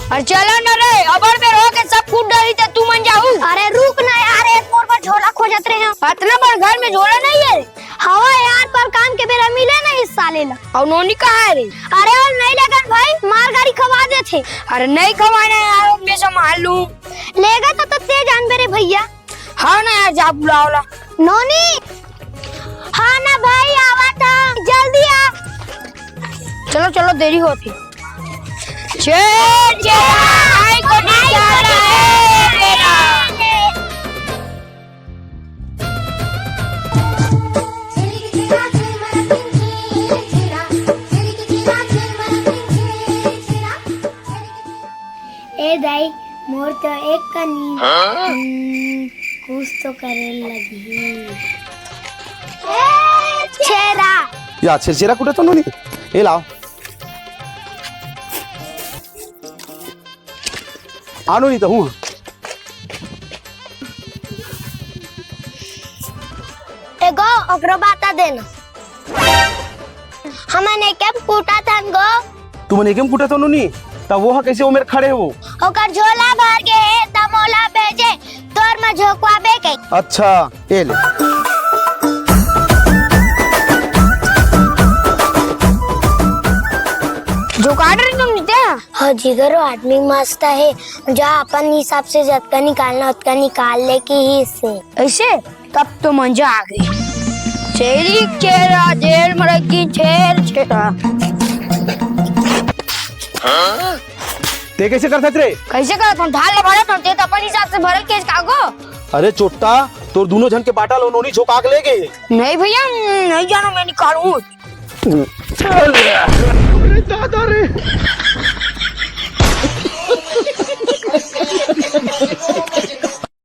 अरे चलो न रे, अबर में रो के सब कूद डाली तो तू मन जाऊ। अरे रुक ना यार, एक मोर पर झोला खोजत रहे हैं। पतला पर घर में झोला नहीं है। हवा यार, पर काम के बेरा मिले ना इस साले ला। और नोनी कहाँ है रे? अरे और नहीं लगन भाई, मार गाड़ी खवा दे थे। अरे नहीं खवाना यार, मैं संभाल लूं। लेगा तो तेज आन मेरे भैया। हाँ ना यार, जा बुलाओ ला। नोनी, हाँ ना भाई, आवा था, जल्दी आ। चलो चलो, देरी होती। चल आई को नहीं जा रहा है मेरा। ए दाई, मोर तो एक कनी कुछ तो करे लगी। छेरा या छेरा कुठे तो नोनी, हे लाव आणू नहीं तो हूँ। एगो ओकरो बाता देना। हमने केम कूटा था गो। तू मने केम कुटा तो नोनी, तब वो कैसे वो मेरे खड़े हो। ओकर झोला भर के तमोला भेजे, तोर में झोकवाबे के। अच्छा ये ले। जो काट रही तुम नित्या? हाँ जिगरो, आदमी मस्त है, जो अपन हिसाब से जतका निकालना उतना निकाल ले की ही से। ऐसे तब तो मंजा आ गई। चेरी चेरा जेल मरकी छेर छेरा। ते कैसे कर सकते रे? कैसे करत हम? ढाल ले भरत हम, ते तो अपन हिसाब से भरल केस कागो। अरे चोट्टा, तो दोनों जन के बाटा लो, नोनी झोंक आग ले गए। नहीं भैया, नहीं जानो, मैं निकालूं। दादा रे।